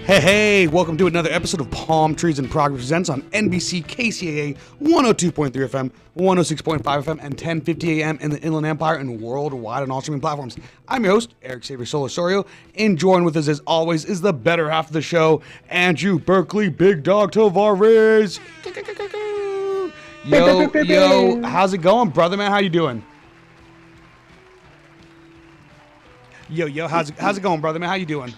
Hey, welcome to another episode of Palmtrees and Progress Presents on NBC KCAA 102.3 FM, 106.5 FM, and 1050 AM in the Inland Empire and worldwide on all streaming platforms. I'm your host, Erick Osario, and joined with us as always is the better half of the show, Andrew Berkeley Big Dog Tavares. Yo, how's it going, brother, man? How you doing? Yo, how's it going, brother, man? How you doing?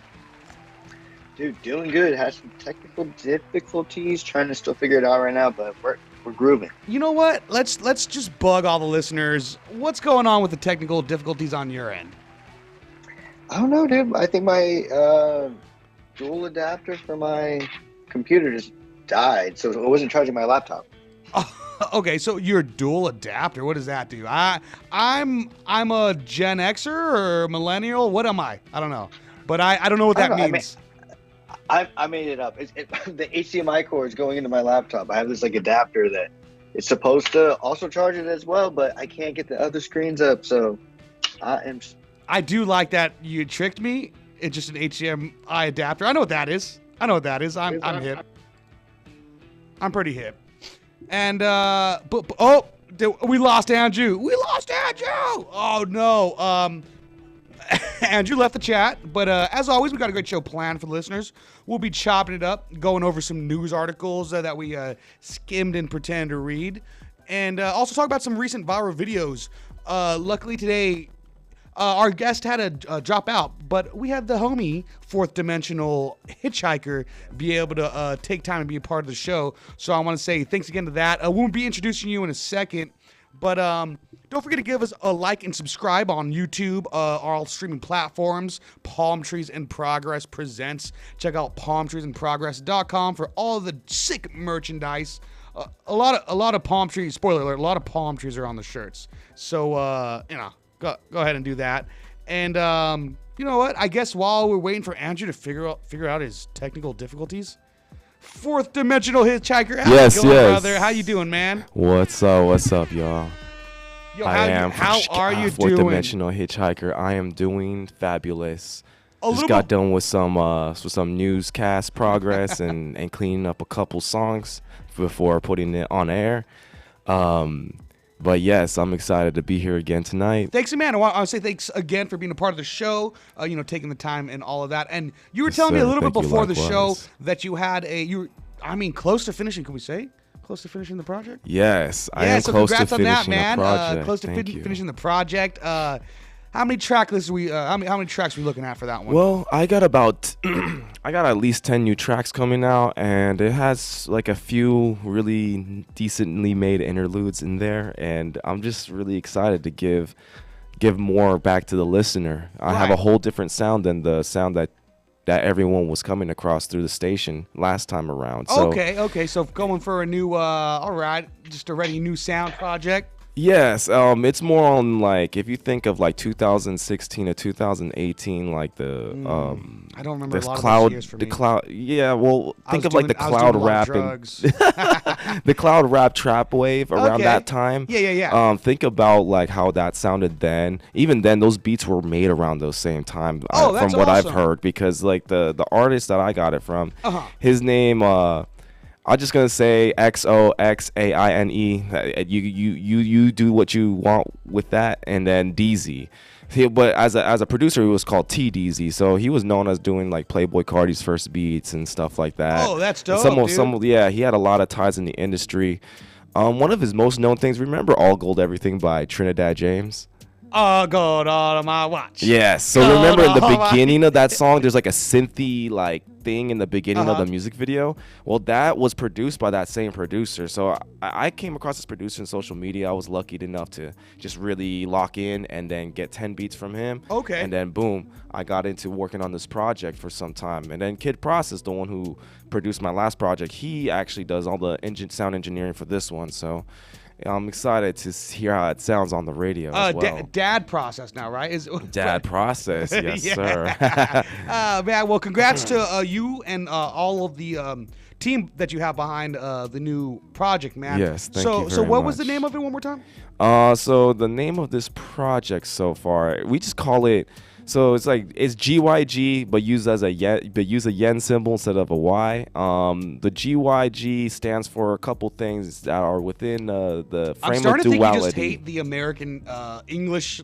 Dude, doing good. Had some technical difficulties, trying to still figure it out right now, but we're grooving. You know what? Let's just bug all the listeners. What's going on with the technical difficulties on your end? I don't know, dude. I think my dual adapter for my computer just died, so it wasn't charging my laptop. Okay, so you're a dual adapter. What does that do? I'm a Gen Xer or millennial. What am I? I don't know, but I don't know what that means. I made it up. The HDMI cord is going into my laptop. I have this adapter that it's supposed to also charge it as well, but I can't get the other screens up. So I do like that you tricked me. It's just an HDMI adapter. I know what that is. I'm hip. I'm pretty hip. And we lost Andrew. Oh no. Andrew left the chat, but as always, we got a good show planned for the listeners. We'll be chopping it up, going over some news articles that we skimmed and pretend to read, and also talk about some recent viral videos. Luckily today, our guest had to drop out, but we had the homie, fourth dimensional hitchhiker, be able to take time and be a part of the show. So I want to say thanks again to that. We'll be introducing you in a second. But don't forget to give us a like and subscribe on YouTube, all streaming platforms. Palmtrees in Progress presents. Check out palmtreesandprogress.com for all of the sick merchandise. A lot of palm trees. Spoiler alert: a lot of palm trees are on the shirts. So go ahead and do that. And you know what? I guess while we're waiting for Andrew to figure out his technical difficulties. Fourth dimensional hitchhiker. Yes. Brother? How you doing, man? What's up, y'all? Yo, how are you fourth doing? Dimensional hitchhiker. I am doing fabulous. Just got done with some newscast progress and cleaning up a couple songs before putting it on air. But yes, I'm excited to be here again tonight. Thanks, man. I want to say thanks again for being a part of the show, taking the time and all of that. And you were telling me a little bit before the show that you had close to finishing, can we say? Close to finishing the project? Yes, I am close to finishing the project. Congrats on that, man. Close to finishing the project. How many tracks are we looking at for that one? Well, I got at least 10 new tracks coming out, and it has a few really decently made interludes in there, and I'm just really excited to give more back to the listener. I have a whole different sound than the sound that everyone was coming across through the station last time around. So, okay. So going for a new, just a ready new sound project. Yes, it's more on if you think of 2016 to 2018, I don't remember a lot of those years for me. Think of the cloud rap and the cloud rap trap wave around that time. Yeah. Think about how that sounded then. Even then, those beats were made around those same time. From what I've heard, because the artist that I got it from, his name. I'm just gonna say XOXAINE. You do what you want with that, and then DZ. But as a producer, he was called TDZ, so he was known as doing Playboy Cardi's first beats and stuff like that. Oh, that's dope, dude. He had a lot of ties in the industry. One of his most known things, remember All Gold Everything by Trinidad James? All gold on my watch. Yes. So remember in the beginning of that song, there's a synthy thing in the beginning of the music video. Well, that was produced by that same producer. So I came across this producer in social media. I was lucky enough to just really lock in and then get 10 beats from him. Okay. And then boom, I got into working on this project for some time. And then Kid Process, the one who produced my last project, he actually does all the sound engineering for this one. So I'm excited to hear how it sounds on the radio as well. Dad Process now, right? Dad Process, yes, sir. Man, well, congrats to you and all of the team that you have behind the new project, man. Yes, thank you very So what much. was the name of it one more time? So the name of this project so far, we just call it So it's like it's GYG, but use a yen symbol instead of a Y. The GYG stands for a couple things that are within the frame of duality. I'm starting to think you just hate the American English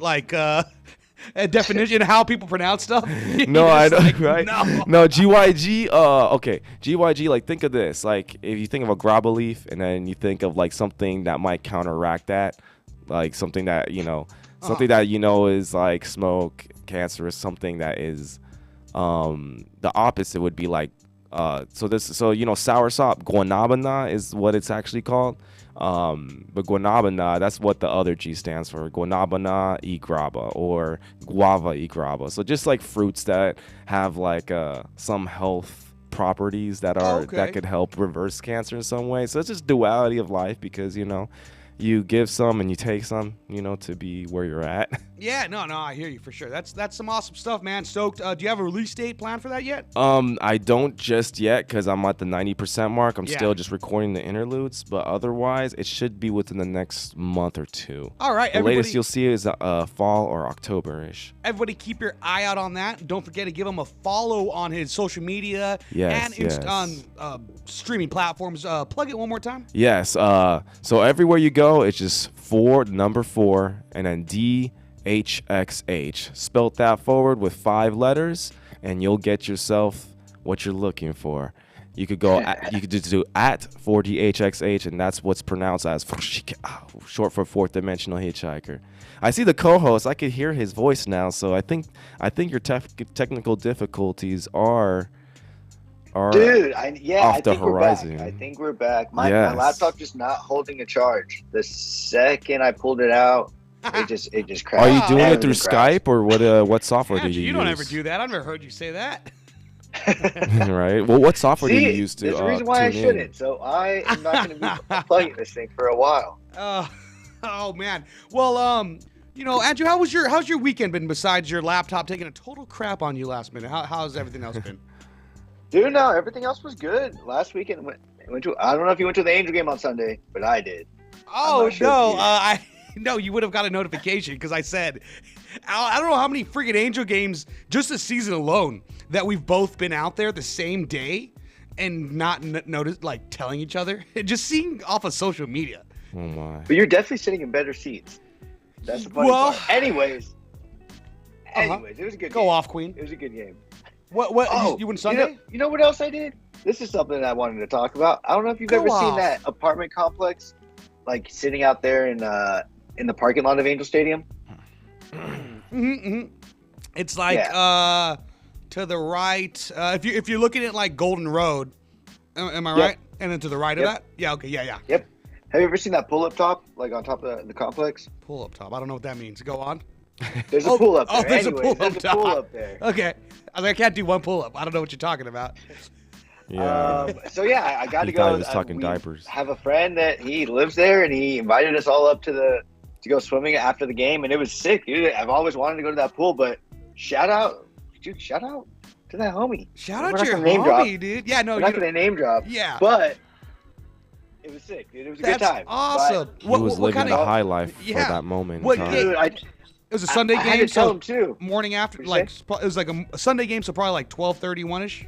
definition how people pronounce stuff. No, I don't. Right? No, GYG. Okay, GYG. Like, think of this. Like, if you think of a graba leaf, and then you think of like something that might counteract that, like something that something that is like smoke, cancerous. Something that is, the opposite would be like, so soursop, guanabana is what it's actually called. But guanabana, that's what the other G stands for. Guanabana y graba, or guava y graba. So just like fruits that have like some health properties that could help reverse cancer in some way. So it's just duality of life, because you give some and you take some, to be where you're at. Yeah, no, I hear you for sure. That's some awesome stuff, man. Stoked. Do you have a release date planned for that yet? I don't just yet, because I'm at the 90% mark. I'm still just recording the interludes, but otherwise it should be within the next month or two. All right, the latest you'll see is fall or October-ish. Everybody keep your eye out on that. Don't forget to give him a follow on his social media and on streaming platforms. Plug it one more time. Yes. So everywhere you go, it's just number 4, and then DHXH. Spelt that forward with 5 letters, and you'll get yourself what you're looking for. You could go you could just do at 4DHXH, and that's what's pronounced as short for fourth dimensional hitchhiker. I see the co-host. I could hear his voice now, so I think your technical difficulties are Dude, off the horizon. I think we're back. My laptop just not holding a charge. The second I pulled it out, it just crashed. Are you doing it through Skype, or what software do you use? You don't ever do that. I've never heard you say that. Right. Well, what software do you use to? There's a reason why I shouldn't. So I am not going to be plugging this thing for a while. Oh man. Well, Andrew, how's your weekend been besides your laptop taking a total crap on you last minute? How's everything else been? Dude, no, everything else was good. Last weekend went to. I don't know if you went to the Angel game on Sunday, but I did. Oh no, no, you would have got a notification because I said, I don't know how many freaking Angel games just this season alone that we've both been out there the same day and not noticed, like telling each other, just seeing off of social media. Oh my! But you're definitely sitting in better seats. That's the funny part. Anyways, it was a good. Go game. Off, Queen. It was a good game. What? Oh, you went Sunday? You know what else I did? This is something that I wanted to talk about. I don't know if you've ever seen that apartment complex, like sitting out there in the parking lot of Angel Stadium. Mm-hmm. It's like to the right. If you're looking at like Golden Road, am I right? And then to the right of that? Yeah. Okay. Yeah. Yep. Have you ever seen that pull-up top, like on top of the complex? Pull-up top. I don't know what that means. Go on. There's a pull-up there. There's a pull-up there. Okay. I can't do one pull-up. I don't know what you're talking about. Yeah. I got to go. He was talking diapers. Have a friend that he lives there, and he invited us all up to go swimming after the game, and it was sick, dude. I've always wanted to go to that pool, but shout out to that homie. Shout out to your homie, dude. Yeah, no, we're not gonna name drop. Yeah, but it was sick, dude. It was a good time. Awesome. He was living the high life for that moment. It was a Sunday game. I had to tell him too. Morning after, like it was like a Sunday game, so probably like 12:31ish.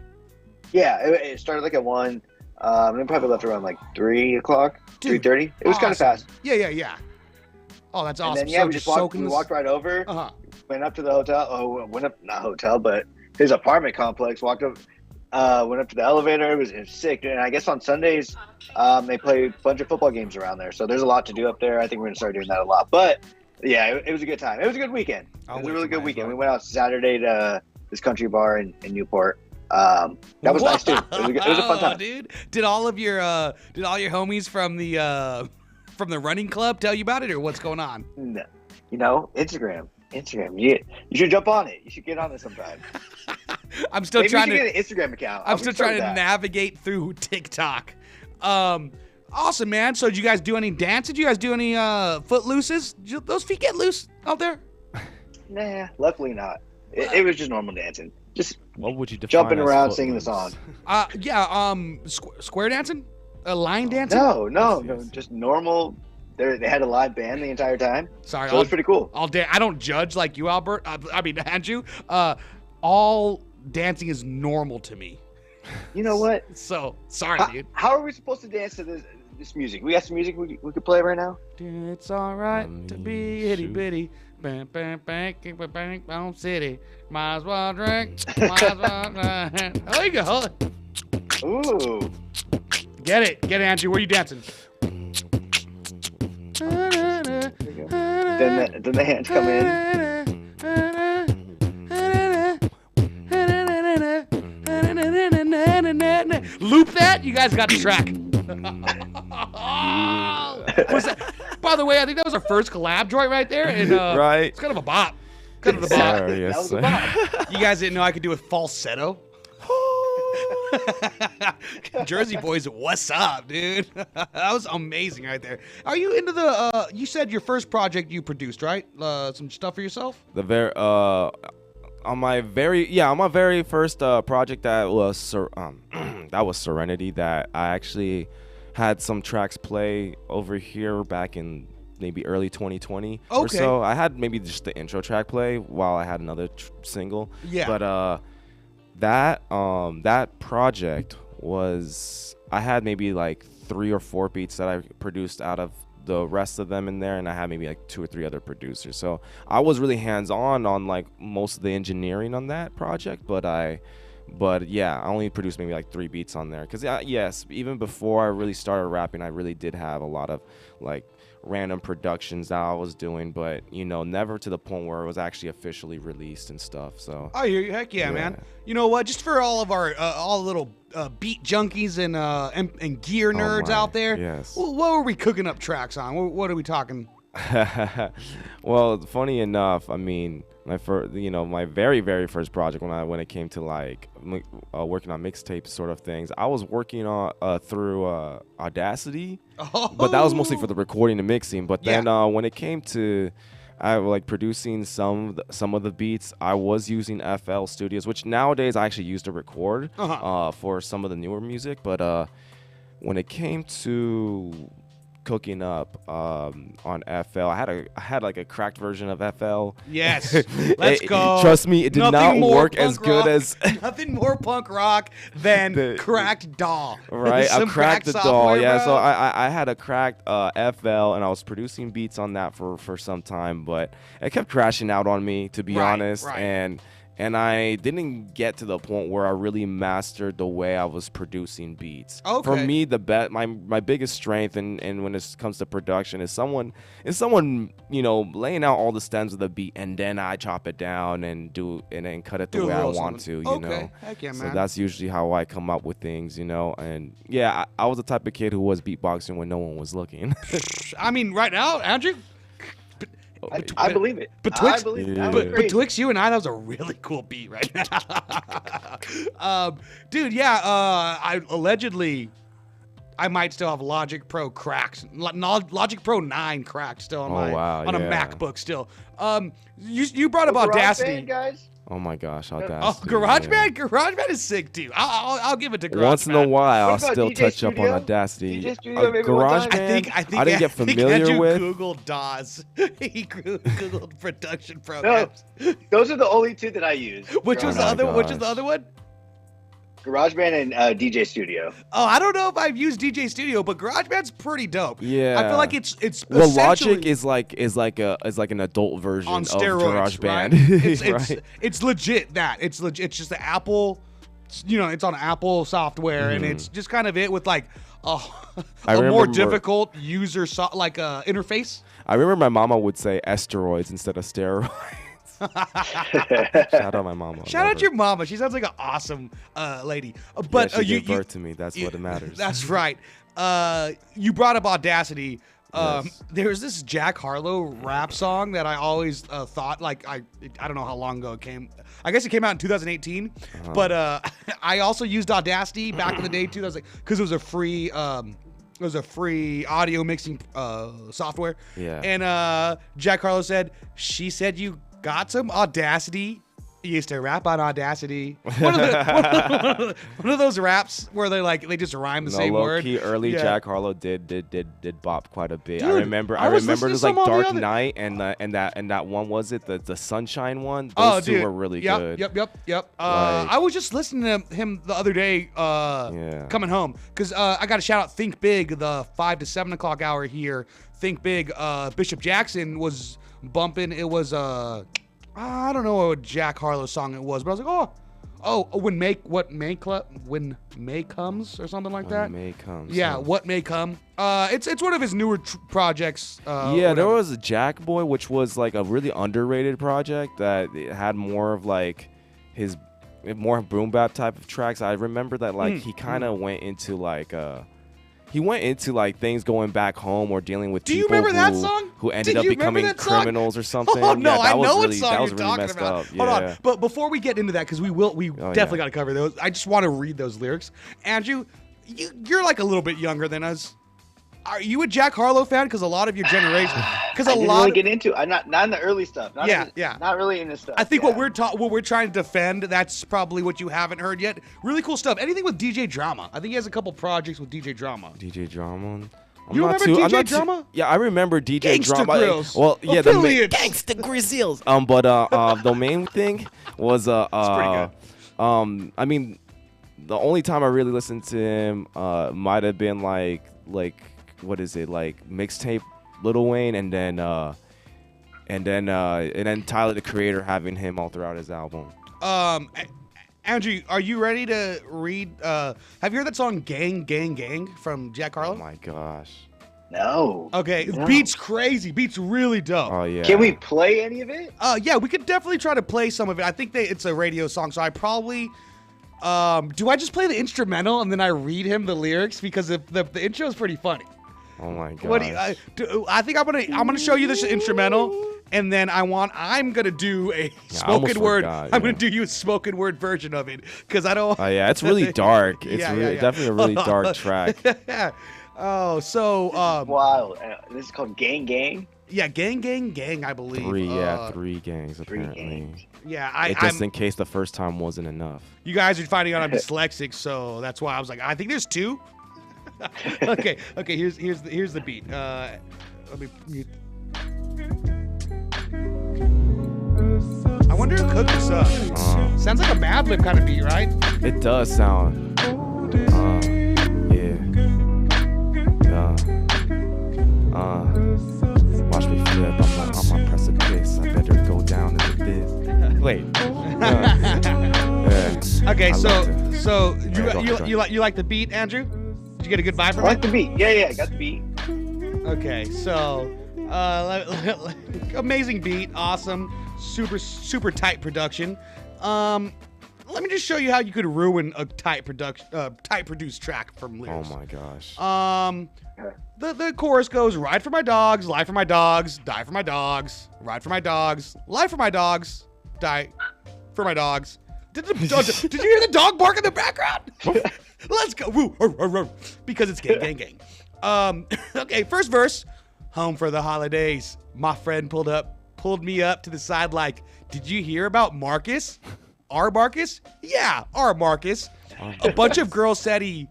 Yeah, it started like at 1. And probably left around like 3 o'clock, 3:30. It was kind of fast. Yeah. Oh, that's awesome. And then, we walked right over. Went up to the hotel. Not hotel, but his apartment complex. Walked up. Went up to the elevator. It was sick. And I guess on Sundays, they play a bunch of football games around there. So there's a lot to do up there. I think we're gonna start doing that a lot. But yeah, it was a good time. It was a good weekend. It was a really good weekend. We went out Saturday to this country bar in Newport. That was nice too. It was a fun time, dude. Did all your homies from the running club tell you about it, or what's going on? No, Instagram. You should jump on it. You should get on it sometime. I'm still trying to get an Instagram account. I'm still trying to navigate through TikTok. Awesome, man. So did you guys do any dances? Did you guys do any foot looses? Did those feet get loose out there? Nah, luckily not. It was just normal dancing. Just what would you define jumping around singing the song? Square dancing? Line dancing? No, just normal they had a live band the entire time. Sorry, so it was pretty cool. I don't judge like you, Albert. I mean, Andrew. All dancing is normal to me. You know what? So sorry, dude. How are we supposed to dance to this music? We got some music we could play right now. It's all right to be itty bitty. Bang, bang, bang, bang, bang, bang, city. Might as well drink. Might as well drink. There you go. Ooh. Get it, Andrew. Where are you dancing? Then the hands come in. Loop that. You guys got the track. Was that, by the way, I think that was our first collab joint right there, and right. It's kind of a bop. Kind of a bop. Sorry, yes, that was a bop. You guys didn't know I could do a falsetto? Jersey boys, what's up, dude? That was amazing right there. Are you into the? You said your first project you produced, right? Some stuff for yourself. On my very first project that was that was Serenity, that I actually had some tracks play over here back in maybe early 2020 or so. I had maybe just the intro track play while I had another single. Yeah. But that project was, I had maybe like 3 or 4 beats that I produced out of the rest of them in there, and I had maybe like 2 or 3 other producers. So I was really hands-on on like most of the engineering on that project, but yeah, I only produced maybe like 3 beats on there. Because yes, even before I really started rapping, I really did have a lot of like random productions that I was doing, but you know, never to the point where it was actually officially released and stuff. So I hear you. Heck yeah, man. You know what? Just for all of our all the little beat junkies and gear nerds out there, yes. What were we cooking up tracks on? What are we talking? Well, funny enough, I mean, my very first project when it came to like working on mixtapes sort of things, I was working on through Audacity, but that was mostly for the recording and mixing. But then when it came to like producing some of the beats, I was using FL Studios, which nowadays I actually use to record for some of the newer music. But when it came to cooking up on FL, I had like a cracked version of FL. Yes, let's go. Trust me, it did not work as good as nothing more punk rock than cracked DAW. Right, I cracked the DAW. Yeah, bro. so I had a cracked FL, and I was producing beats on that for some time, but it kept crashing out on me, to be honest. And I didn't get to the point where I really mastered the way I was producing beats. Okay. For me, my biggest strength and when it comes to production is someone laying out all the stems of the beat, and then I chop it down and then cut it the way I want to. You know. Heck yeah, man. So that's usually how I come up with things. And yeah, I was the type of kid who was beatboxing when no one was looking. I mean, right now, Andrew. I believe it. Betwixt you and I, that was a really cool beat right now. Dude, yeah, I might still have Logic Pro cracked. Logic Pro 9 cracked still on a MacBook still. You brought up Audacity. Guys? Oh my gosh, Audacity. Oh, GarageBand is sick too. I'll give it to GarageBand. Once in a while, I'll still touch up on Audacity. GarageBand, I didn't get familiar with. Googled DAWs. He Googled production programs. No, those are the only 2 that I use. Which was the other one? GarageBand and DJ Studio. Oh, I don't know if I've used DJ Studio, but GarageBand's pretty dope. Yeah, I feel like it's well, Logic is like an adult version on of steroids, GarageBand. Right? It's legit that it's legit. It's just the Apple, it's on Apple software, and it's just kind of it with like a more difficult user interface. I remember my mama would say asteroids instead of steroids. Shout out my mama. Shout out your mama. She sounds like an awesome lady. But she gave birth to me. That's what matters. That's right. You brought up Audacity. Yes. There's this Jack Harlow rap song that I always thought, like, I don't know how long ago it came. I guess it came out in 2018. But I also used Audacity back in the day too. Because it was a free. It was a free audio mixing software. Yeah. And Jack Harlow said, she said you got some Audacity He used to rap on Audacity. One of those raps where they just rhyme the same word. Key, early Jack Harlow did bop quite a bit. Dude, I remember it was like Dark Knight and that one, was it the Sunshine one? Those two were really good. Yep. I was just listening to him the other day coming home because I got to shout out Think Big, the 5 to 7 o'clock hour here. Think Big. Bishop Jackson was bumping. It was I don't know what Jack Harlow song it was, but I was like, when May comes or something like that. When May comes. Yeah, What May Come. It's one of his newer projects. There was a Jack Boy, which was like a really underrated project that had more of like his more boom bap type of tracks. I remember that he kind of went into things going back home or dealing with people who ended up becoming criminals or something. Oh no, I know what song you're talking about. Hold on, but before we get into that, because we definitely got to cover those. I just want to read those lyrics. Andrew, you're like a little bit younger than us. Are you a Jack Harlow fan? Because a lot of your generation, get into. I'm not in the early stuff. Not really in this stuff. I think what we're trying to defend, that's probably what you haven't heard yet. Really cool stuff. Anything with DJ Drama. I think he has a couple projects with DJ Drama. DJ Drama. You remember DJ Drama? Yeah, I remember DJ Gangsta Drama. Grills. Well, yeah, the Gangsta Grizzles. But the main thing was it's pretty good. I mean, the only time I really listened to him might have been like what is it, like mixtape Lil Wayne, and then Tyler the Creator having him all throughout his album. Andrew, are you ready to read? Have you heard that song "Gang Gang Gang" from Jack Harlow? Oh my gosh. No. Okay, beat's crazy. Beat's really dope. Oh yeah. Can we play any of it? Yeah, we could definitely try to play some of it. I think it's a radio song, so I probably. Do I just play the instrumental and then I read him the lyrics, because the intro is pretty funny. Oh my god! What I think I'm gonna show you this instrumental, and then I'm gonna do a spoken word. I'm gonna do you a spoken word version of it, because I don't. Oh yeah, it's really dark. It's definitely a really dark track. Oh, so wow, this is called Gang Gang. Yeah, Gang Gang Gang, I believe. Three gangs apparently. 3 gangs. Yeah, just in case the first time wasn't enough. You guys are finding out I'm dyslexic, so that's why I was like, I think there's 2. Okay. Here's the beat. Let me mute. I wonder who cooked this up. Sounds like a Mad Lib kind of beat, right? It does sound. Watch me flip. I'm on precipice. I better go down into this. Wait. Okay, so you like the beat, Andrew? Did you get a good vibe from it? I like the beat. Yeah, I got the beat. Okay, so amazing beat, awesome, super tight production. Let me just show you how you could ruin a tight produced track from lyrics. Oh my gosh. The chorus goes: ride for my dogs, lie for my dogs, die for my dogs, ride for my dogs, lie for my dogs, die for my dogs. Did you hear the dog bark in the background? Let's go. Woo, because it's gang, gang, gang. Okay, first verse. Home for the holidays. My friend pulled me up to the side like, did you hear about Marcus? Our Marcus? Yeah, our Marcus. A bunch of girls said he...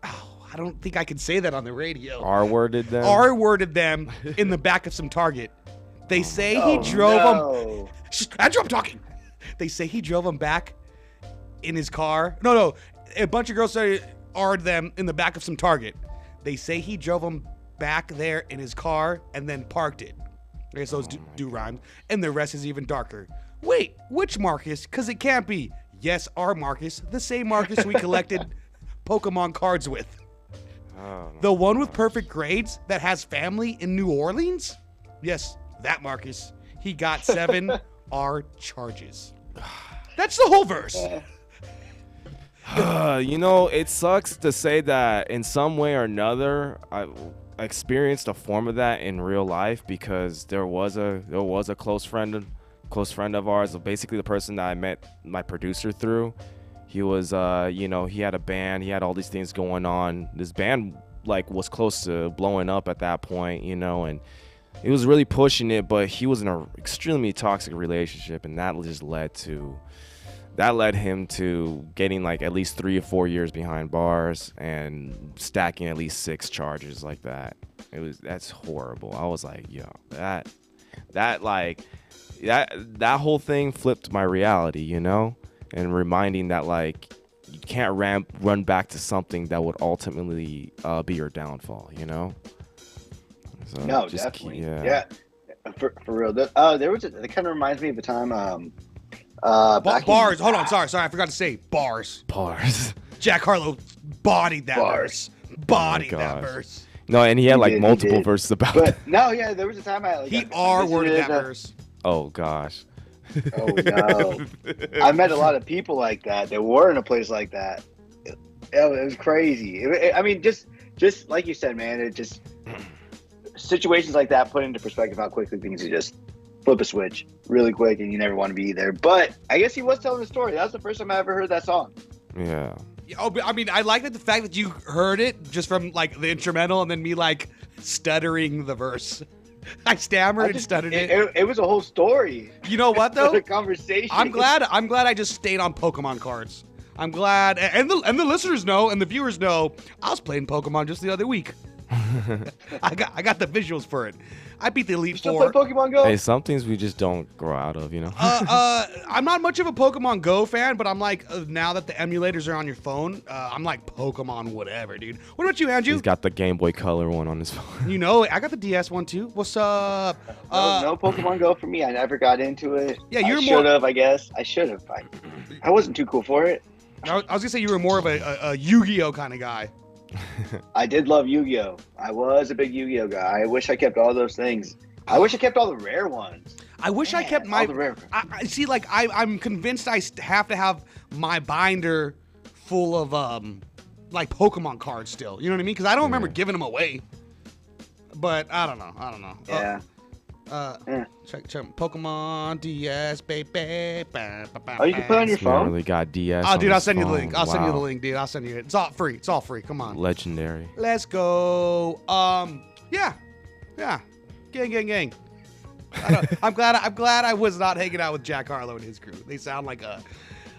Oh, I don't think I can say that on the radio. R-worded them? R-worded them in the back of some Target. They say he drove them... Andrew, I'm talking. They say he drove them back in his car. No. A bunch of girls said R'd them in the back of some Target. They say he drove them back there in his car and then parked it. I guess those do rhyme. And the rest is even darker. Wait, which Marcus? Because it can't be. Yes, our Marcus. The same Marcus we collected Pokemon cards with. The one with perfect grades that has family in New Orleans? Yes, that Marcus. He got 7 R charges. That's the whole verse. It sucks to say that in some way or another I experienced a form of that in real life, because there was a close friend of ours, basically the person that I met my producer through. He was he had a band, he had all these things going on. This band was close to blowing up at that point, and he was really pushing it, but he was in an extremely toxic relationship, and that just led him to getting like at least 3 or 4 years behind bars and stacking at least 6 charges like that. That's horrible. I was like, yo, that whole thing flipped my reality, you know, and reminding that like you can't run back to something that would ultimately be your downfall, you know. So no, definitely. Yeah. For real. It kind of reminds me of the time. Bars. Hold on. Sorry. I forgot to say bars. Jack Harlow bodied that verse. Bodied that verse. No, and he had like multiple verses about it. No, yeah, there was a time he R-worded that verse. Oh gosh. Oh no. I met a lot of people like that. They were in a place like that. It was crazy. I mean, just like you said, man. It just situations like that put into perspective how quickly things can just flip a switch really quick, and you never want to be there. But I guess he was telling a story. That was the first time I ever heard that song. Yeah. Oh, but I mean, I like the fact that you heard it just from like the instrumental, and then me like stuttering the verse. I stammered and stuttered it. It was a whole story. You know what though? It was a conversation. I'm glad I just stayed on Pokemon cards. I'm glad, and the listeners know, and the viewers know, I was playing Pokemon just the other week. I got the visuals for it. I beat the Elite Four. You still play Pokemon Go? Hey, some things we just don't grow out of, you know. I'm not much of a Pokemon Go fan, but I'm like, now that the emulators are on your phone, I'm like Pokemon whatever, dude. What about you, Andrew? He's got the Game Boy Color one on his phone. You know, I got the DS one too. What's up? No Pokemon Go for me. I never got into it. Yeah, you're more. Should have, I guess. I should have. I wasn't too cool for it. I was gonna say you were more of a Yu-Gi-Oh kind of guy. I did love Yu-Gi-Oh. I was a big Yu-Gi-Oh guy. I wish I kept all those things. I wish I kept all the rare ones. I wish I kept my. I see. Like I'm convinced I have to have my binder full of like Pokemon cards still. You know what I mean? Because I don't remember giving them away. But I don't know. Yeah. Check Pokemon DS, baby. Oh, you can play on your phone? Really got DS. Oh, dude, I'll send you the link. I'll send you the link, dude. I'll send you it. It's all free. Come on. Legendary. Let's go. Yeah. Gang. I'm glad I was not hanging out with Jack Harlow and his crew. They sound like a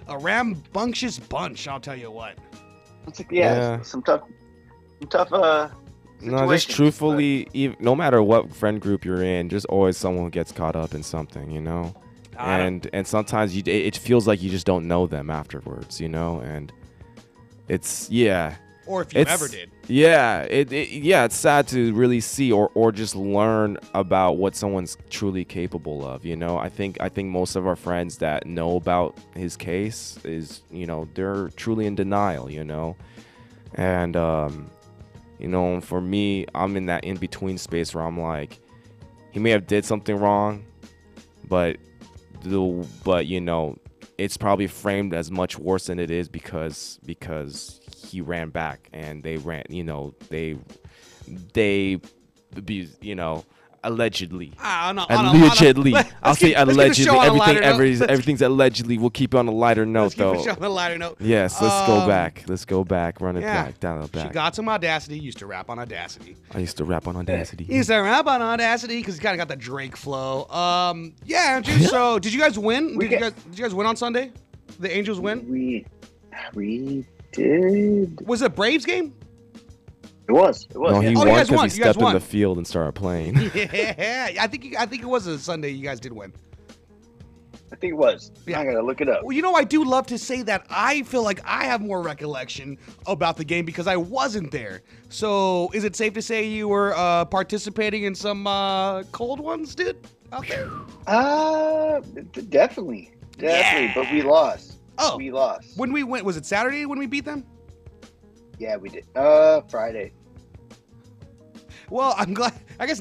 rambunctious bunch. I'll tell you what. It's like, some tough. No, just truthfully, no matter what friend group you're in, there's always someone who gets caught up in something, you know. And sometimes it feels like you just don't know them afterwards, you know. And it's Or if you ever did. Yeah, it's sad to really see or just learn about what someone's truly capable of, you know. I think most of our friends that know about his case is, you know, they're truly in denial, you know. And you know, for me, I'm in that in-between space where I'm like, he may have did something wrong, but you know, it's probably framed as much worse than it is because he ran back and they abused, you know, allegedly. Allegedly. I'll say allegedly. Everything's allegedly. We'll keep it on a lighter note, though. Let's keep it on a lighter note. Yes, let's go back. Run it back, down the back. She got some Audacity. Used to rap on Audacity. I used to rap on Audacity. He used to rap on Audacity because he kind of got the Drake flow. Andrew, so did you guys win? Did you guys win on Sunday? The Angels win? We did. Was it a Braves game? It was. No, he won because he stepped in the field and started playing. Yeah, I think it was a Sunday. You guys did win. I think it was. Yeah. I gotta look it up. Well, you know, I do love to say that I feel like I have more recollection about the game because I wasn't there. So, is it safe to say you were participating in some cold ones, dude, out there? Definitely. Yeah. But we lost. Oh, we lost. When we went, was it Saturday when we beat them? Yeah, we did. Friday. Well, I'm glad. I guess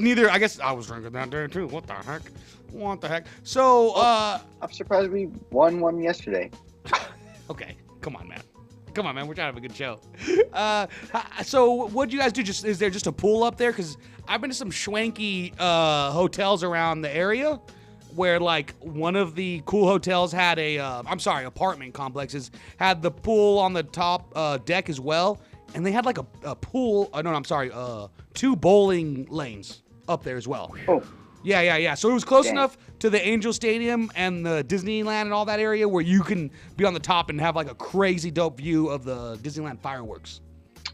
I was drinking that day too. What the heck? So, I'm surprised we won one yesterday. Okay, come on, man. We're trying to have a good show. So what'd you guys do? Is there just a pool up there? Because I've been to some schwanky hotels around the area where, like, one of the cool hotels had apartment complexes had the pool on the top deck as well. And they had like a pool, 2 bowling lanes up there as well. Oh. Yeah. So it was close enough to the Angel Stadium and the Disneyland and all that area where you can be on the top and have like a crazy dope view of the Disneyland fireworks.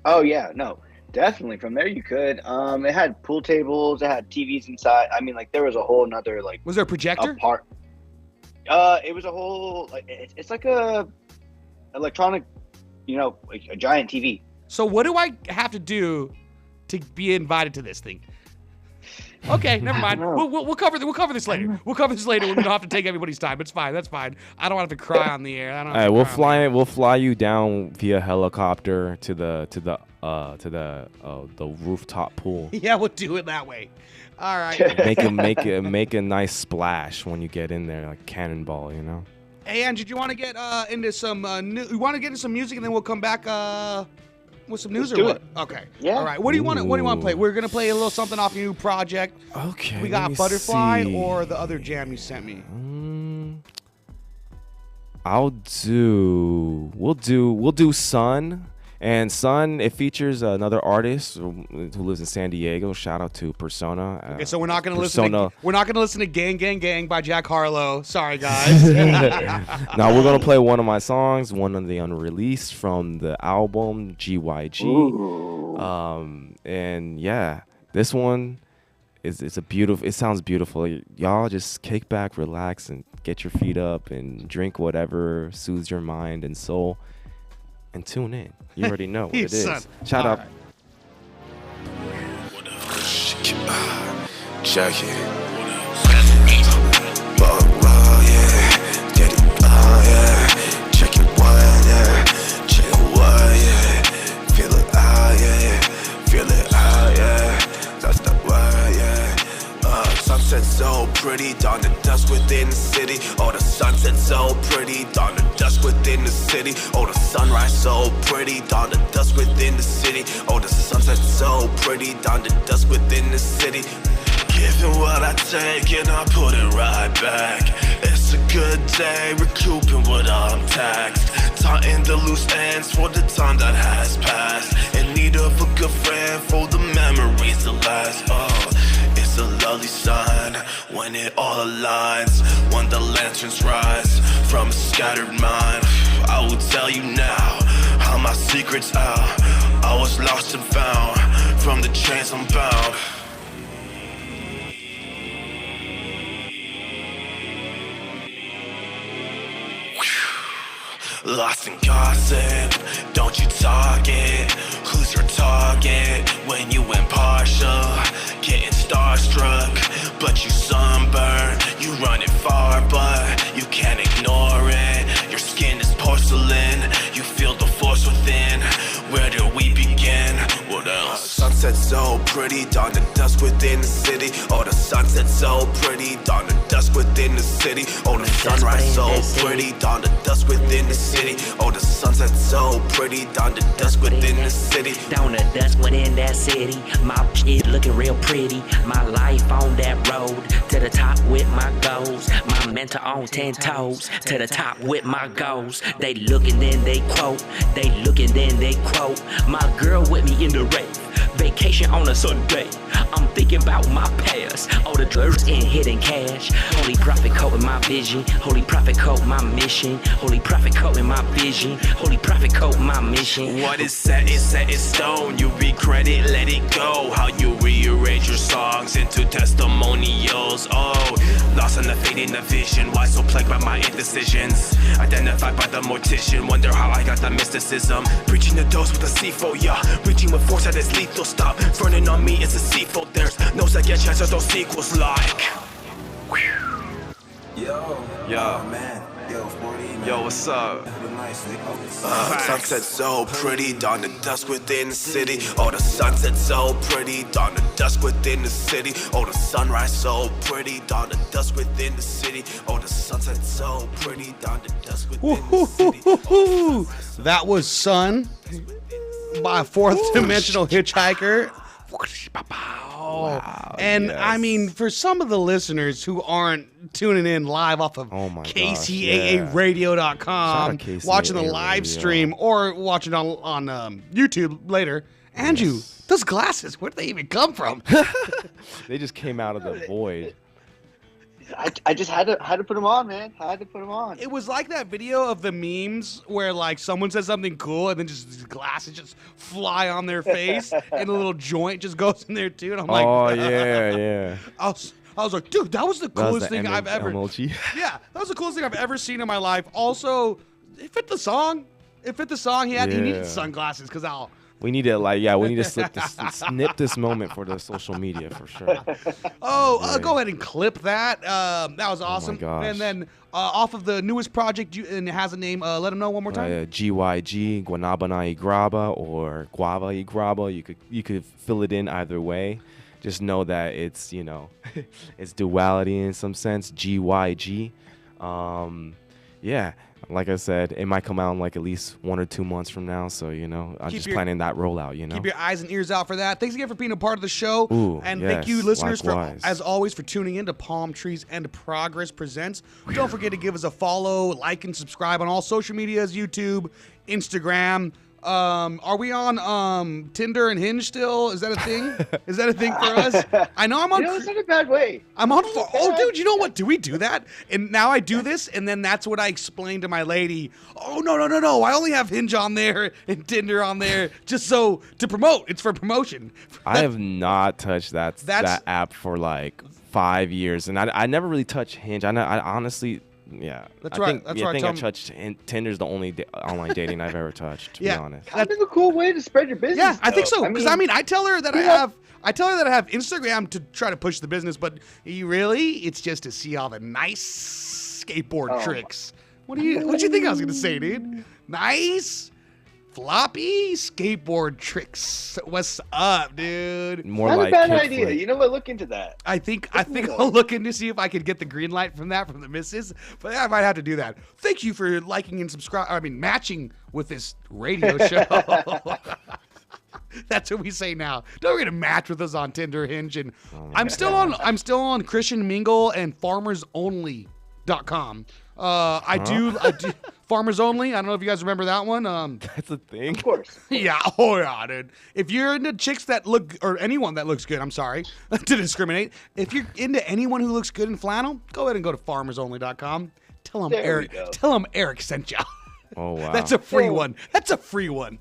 Oh yeah, no, definitely. From there you could. It had pool tables. It had TVs inside. I mean, like there was a whole another like. Was there a projector? It was a whole like it's like a electronic, like a giant TV. So what do I have to do to be invited to this thing? Okay, never mind. We'll cover this later. We'll cover this later. We don't have to take everybody's time. It's fine. That's fine. I don't have to cry on the air. All right, we'll fly you down via helicopter to the rooftop pool. Yeah, we'll do it that way. All right. Make a nice splash when you get in there, like cannonball, Hey, Andrew, do you want to get into some you want to get into some music and then we'll come back with some news or what? Okay. Yeah. All right. What do you want to play? We're gonna play a little something off your new project. Okay. We got Butterfly or the other jam you sent me. We'll do Sun. And Sun, it features another artist who lives in San Diego. Shout out to Persona. Okay, so we're not gonna listen to Gang Gang Gang by Jack Harlow. Sorry, guys. Now we're gonna play one of my songs, one of the unreleased from the album GYG. And yeah, this one is a beautiful. It sounds beautiful. Y'all just kick back, relax, and get your feet up and drink whatever soothes your mind and soul. And tune in. You already know what it is. Shout out. Check it. Yeah. Get it. Yeah. Check it. Yeah. Check it. Yeah. Feel it. Yeah. Feel it. Yeah. That's the way. Yeah. Sunset so pretty, dawn to dusk within the city. Oh, the sunset so pretty, dawn to dusk within the city. Oh, the sunrise so pretty, dawn to dusk within the city. Oh, the sunset so pretty, dawn to dusk within the city. Giving what I take and I put it right back. It's a good day, recouping what I'm taxed. Tying the loose ends for the time that has passed. In need of a good friend for the memories to last. Oh, it's a lovely sign when it all aligns. When the lanterns rise from a scattered mind. I will tell you now how my secret's out. I was lost and found from the chains I'm bound. Lost in gossip, don't you talk it. Who's your target when you impartial? Getting starstruck, but you sunburn. You run it far, but you can't ignore it. Your skin is porcelain, you feel the force within. Where do we begin? What else? Sunset so pretty, dawn to dusk within the city. Oh, the sunset so pretty, dawn to dusk within the city. Oh, the sunrise so pretty, dawn to dusk within the city. Oh, the sunset so pretty, dawn to dusk within the city. Dawn to dusk within that city. My shit looking real pretty. My life on that road to the top with my goals. My mentor on 10 toes to the top with my goals. They look and then they quote. They look and then they quote. My girl with me in the rave. Vacation on a Sunday. I'm thinking about my past. All the drugs and hidden cash. Holy prophet code in my vision. Holy prophet code my mission. Holy prophet code in my vision. Holy prophet code my mission. What is set in stone. You regret it, let it go. How you rearrange your songs into testimonials. Oh, lost in the fate in the vision. Why so plagued by my indecisions? Identified by the mortician. Wonder how I got the mysticism. Preaching the dose with a C4, yeah. Reaching with force that is lethal. Stop fronting on me, it's a seafood. There's no second chance, there's no sequels like. Yo, man. Yo, what's up? Sunset so pretty, dawn to dusk within the city. Oh, the sunset so pretty, dawn to dusk within the city. Oh, the sunrise so pretty, dawn to dusk within the city. Oh, the sunset so pretty, dawn to dusk within the city. That was Sun by Fourth Dimensional Hitchhiker. Wow. And yes. I mean, for some of the listeners who aren't tuning in live off of KCAAradio.com, watching the live stream or watching on YouTube later, Andrew, those glasses, where did they even come from? They just came out of the void. I just had to put them on, man. I had to put them on. It was like that video of the memes where like someone says something cool and then just these glasses just fly on their face and a little joint just goes in there too. And I'm like, oh yeah. I was like, dude, that was the coolest thing I've ever. Emoji. Yeah, that was the coolest thing I've ever seen in my life. Also, it fit the song. He needed sunglasses because we need to we need to snip this moment for the social media for sure. Go ahead and clip that. That was awesome. Oh my gosh. And then off of the newest project, and it has a name. Let them know one more time. GYG, Guanaba na Igraba, or Guava Igraba. You could fill it in either way. Just know that it's it's duality in some sense. GYG. Yeah. Like I said, it might come out in like at least 1 or 2 months from now. So, I'm just planning that rollout, Keep your eyes and ears out for that. Thanks again for being a part of the show. And thank you, listeners, likewise. as always, for tuning in to Palmtrees and Progress Presents. Don't forget to give us a follow, like, and subscribe on all social medias, YouTube, Instagram. Are we on Tinder and Hinge still? Is that a thing? Is that a thing for us? I know I'm on. It's not a bad way. I'm on. Dude, you know what? Do we do that? And now I do this, and then that's what I explain to my lady. Oh no! I only have Hinge on there and Tinder on there just to promote. It's for promotion. I have not touched that app for like 5 years, and I never really touched Hinge. I honestly. Yeah, that's right. I think I touched Tinder's the only online dating I've ever touched. To be honest, kind of a cool way to spread your business. Yeah, I think so. Because I tell her that I have Instagram to try to push the business, but it's just to see all the nice skateboard tricks. What do you think I was gonna say, dude? Nice. Floppy skateboard tricks. What's up, dude? More not like a bad idea. flip. You know what? Look into that. I think I'll look into see if I can get the green light from the missus, but I might have to do that. Thank you for liking and matching with this radio show. That's what we say now. Don't forget to match with us on Tinder, Hinge, and I'm still on Christian Mingle and FarmersOnly.com. I do Farmers Only. I don't know if you guys remember that one. That's a thing. Of course. Yeah. Oh yeah, dude. If you're into chicks that look, or anyone that looks good, I'm sorry to discriminate. If you're into anyone who looks good in flannel, go ahead and go to FarmersOnly.com. Tell them Eric sent you. Oh wow. That's a free one. That's a free one.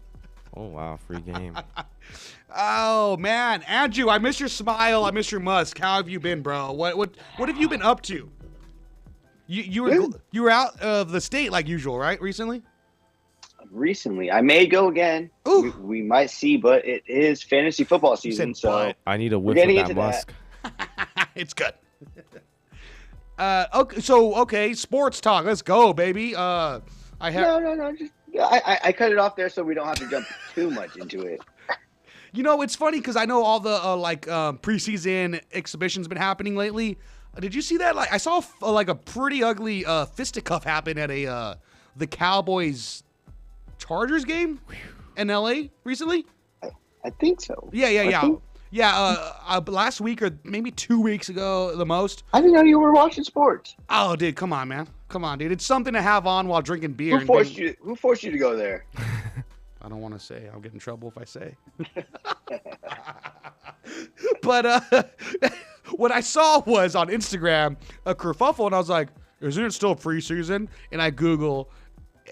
Oh wow, free game. Oh man, Andrew, I miss your smile. I miss your musk. How have you been, bro? What have you been up to? You were out of the state like usual, right? Recently, I may go again. We might see, but it is fantasy football season, so I need a whiff of that musk. It's good. Okay, sports talk. Let's go, baby. No. Just I cut it off there so we don't have to jump too much into it. It's funny because I know all the preseason exhibitions been happening lately. Did you see that? Like, I saw a pretty ugly fisticuff happen at the Cowboys Chargers game in LA recently. I think so. Yeah. Last week or maybe 2 weeks ago, the most. I didn't know you were watching sports. Oh, dude, come on, man. Come on, dude. It's something to have on while drinking beer. Who forced you to go there? I don't want to say. I'll get in trouble if I say. But what I saw was on Instagram a kerfuffle, and I was like, "Isn't it still preseason?" And I Google,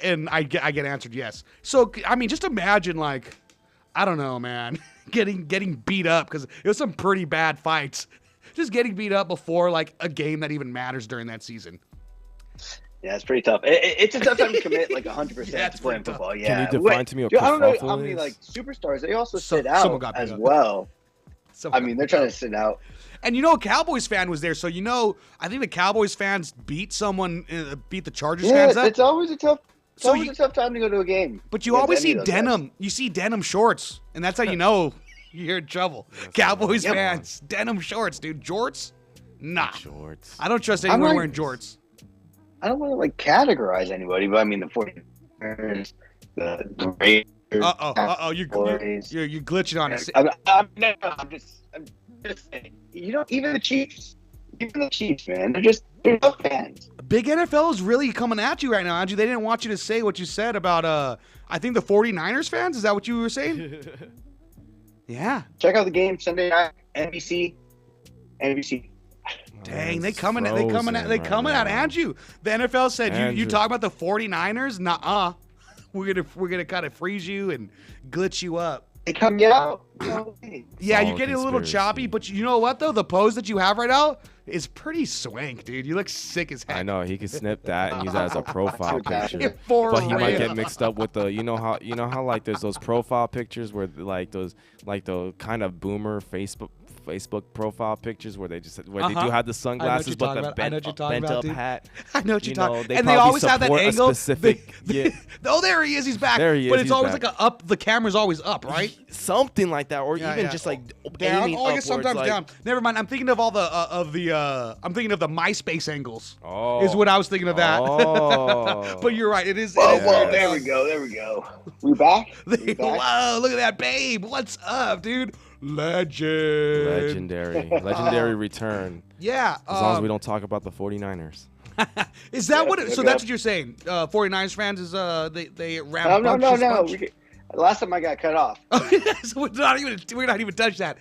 and I get answered yes. So just imagine I don't know, man, getting beat up because it was some pretty bad fights. Just getting beat up before a game that even matters during that season. Yeah, it's pretty tough. It's a tough time to commit 100% to playing football. Yeah. Can you define to me what I don't know kerfuffle how many is? superstars they also sit out as well. They're trying to sit out. And a Cowboys fan was there, so I think the Cowboys fans beat the Chargers fans up. Yeah, it's always a tough time to go to a game. But you always see denim. You see denim shorts, and that's how you know you're in trouble. Cowboys fans, denim shorts, dude. Jorts? Nah. Shorts. I don't trust anyone wearing jorts. I don't want to categorize anybody, but the 49ers, the Raiders. You're glitching on it. I'm just saying. Even the Chiefs, man, they're tough fans. Big NFL is really coming at you right now, Andrew. They didn't want you to say what you said about I think the 49ers fans. Is that what you were saying? Yeah. Check out the game Sunday night, NBC. Dang, they coming at Andrew. The NFL said you talk about the 49ers? Nuh-uh. We're gonna kind of freeze you and glitch you up. They come out. Yeah, you're getting a little choppy, but you know what though? The pose that you have right now is pretty swank, dude. You look sick as heck. I know he could snip that and use that as a profile picture. But he might get mixed up with the you know how like there's those profile pictures where like the kind of boomer Facebook profile pictures where they do have the sunglasses but the bent up hat. I know what you're talking about. And they always have that angle. Oh, there he is. He's back. There he is. But it's always like a up. The camera's always up, right? Something like that, or even just like down. aiming I guess upwards, sometimes like, down. Never mind. I'm thinking of all the I'm thinking of the MySpace angles. Is what I was thinking of that. But you're right. It is. Whoa, there we go. We back? Whoa, look at that, babe. What's up, dude? Legendary return. Yeah. As long as we don't talk about the 49ers. Is that what? So that's what you're saying? 49ers fans is they ramp. No. Last time I got cut off. So we're not even touch that.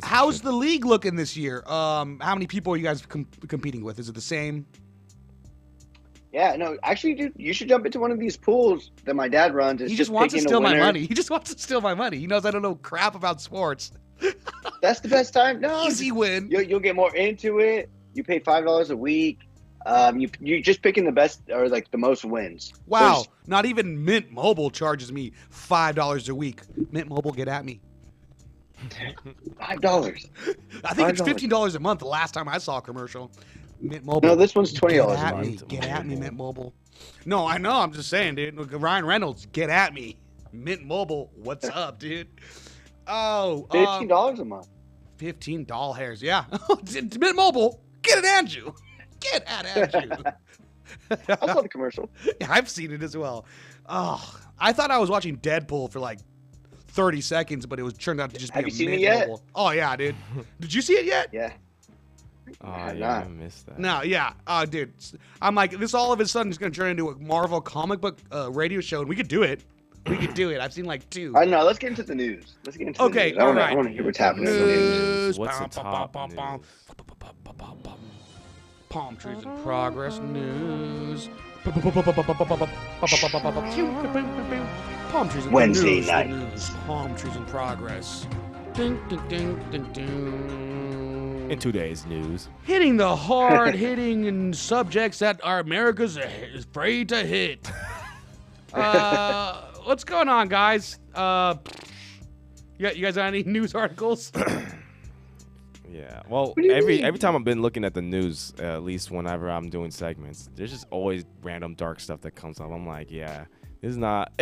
How's the league looking this year? How many people are you guys competing with? Is it the same? Yeah, no, actually, dude, you should jump into one of these pools that my dad runs. He just wants to steal my money. He just wants to steal my money. He knows I don't know crap about sports. That's the best time. No, easy win. You'll get more into it. You pay $5 a week. You just picking the best or like the most wins. Wow, not even Mint Mobile charges me $5 a week. Mint Mobile, get at me. $5. I think it's $15 a month. The last time I saw a commercial. Mint Mobile. No, this one's $20 a month. Get at me, Mint Mobile. No, I know. I'm just saying, dude. Look, Ryan Reynolds, get at me. Mint Mobile, what's up, dude? Oh, $15 a month. $15, yeah. Mint Mobile, get at Andrew. Get at Andrew. I saw the commercial. Yeah, I've seen it as well. Oh, I thought I was watching Deadpool for like 30 seconds, but it turned out to just be Have you seen it yet? Mobile. Oh yeah, dude. Did you see it yet? Yeah. Oh, yeah, I missed that. No, yeah. Dude, I'm like, this all of a sudden is going to turn into a Marvel comic book radio show, and we could do it. I've seen like 2. I know. Let's get into the news. The news. All right. I want to hear what's happening in the news. What's the top news? Palm trees in progress news. Palm trees in Wednesday news, night. News. Palm trees in progress. Ding, ding, ding, ding, ding. In today's news, hitting the hard-hitting subjects that our America's afraid to hit. What's going on, guys? You guys got any news articles? Yeah. Well, every time I've been looking at the news, at least whenever I'm doing segments, there's just always random dark stuff that comes up. I'm like, yeah, this is not.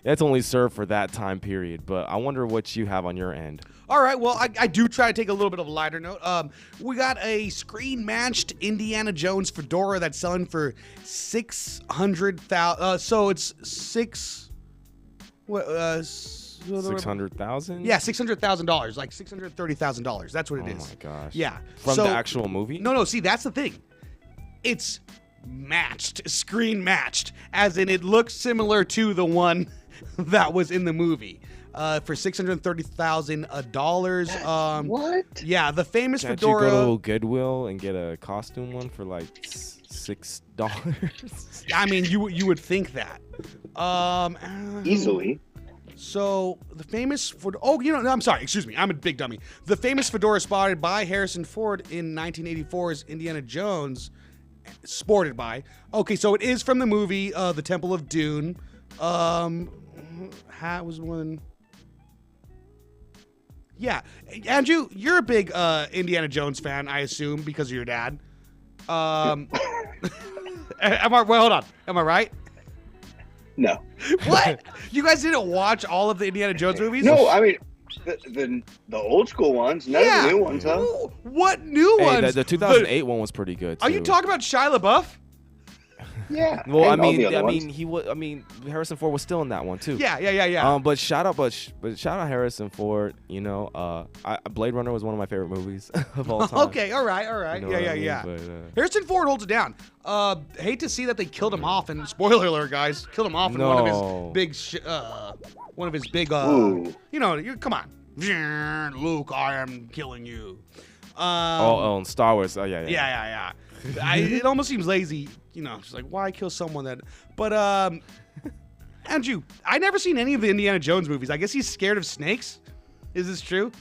That's only served for that time period. But I wonder what you have on your end. All right. Well, I do try to take a little bit of a lighter note. We got a screen-matched Indiana Jones fedora that's selling for $600,000. So it's $600,000? Yeah, $600,000, like $630,000. That's what it is. Oh my gosh. Yeah. From the actual movie? No. See, that's the thing. It's matched, screen matched, as in it looks similar to the one that was in the movie. For $630,000. What? Yeah, the famous Can't fedora. You go to Goodwill and get a costume one for like $6? I mean, you would think that. Easily. So the famous fedora. Oh, I'm sorry. Excuse me. I'm a big dummy. The famous fedora spotted by Harrison Ford in 1984's Indiana Jones. Sported by. Okay, so it is from the movie The Temple of Doom. Hat was one. Yeah, Andrew, you're a big Indiana Jones fan, I assume, because of your dad. Hold on. Am I right? No. What? You guys didn't watch all of the Indiana Jones movies? No, I mean the old school ones, none of the new ones, huh? What new ones? The 2008 one was pretty good too. Are you talking about Shia LaBeouf? Yeah. Well, I mean, Harrison Ford was still in that one too. Yeah. But shout out Harrison Ford. Blade Runner was one of my favorite movies of all time. Okay, all right. Yeah. But, Harrison Ford holds it down. Hate to see that they killed him off, and spoiler alert, guys, killed him off in one of his big. One of his big, come on. Luke, I am killing you. In Star Wars. Oh, yeah. Yeah. It almost seems lazy, just like, why kill someone that... But, Andrew, I never seen any of the Indiana Jones movies. I guess he's scared of snakes? Is this true?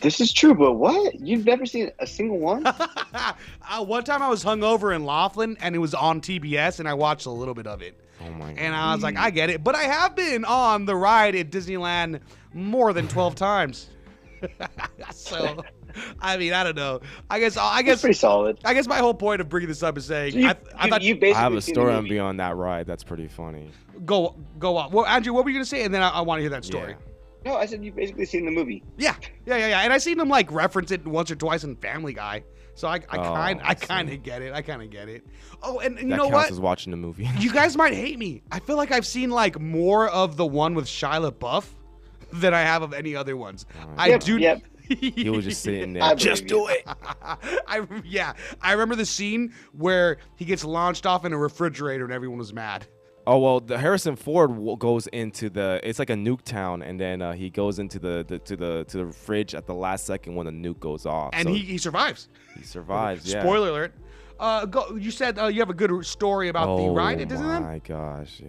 This is true, but what? You've never seen a single one? One time I was hungover in Laughlin, and it was on TBS, and I watched a little bit of it. Oh, my God. And I was like, I get it. But I have been on the ride at Disneyland more than 12 times. So, I mean, I don't know. I guess it's pretty solid. I guess my whole point of bringing this up is saying I have a story on being on that ride. That's pretty funny. Go on. Well, Andrew, what were you gonna say? And then I want to hear that story. Yeah. No, I said you've basically seen the movie. Yeah. And I seen them like reference it once or twice in Family Guy. So I kind of get it. Oh, and you know what? That counts as watching the movie. You guys might hate me. I feel like I've seen like more of the one with Shia LaBeouf than I have of any other ones. Yep. He was just sitting there. Just do it. I remember the scene where he gets launched off in a refrigerator and everyone was mad. Oh, well, the Harrison Ford goes into it's like a nuke town, and then he goes into the fridge at the last second when the nuke goes off. And so he survives. He survives, yeah. Spoiler alert. You said you have a good story about the ride at Disneyland? Oh, my gosh, yeah.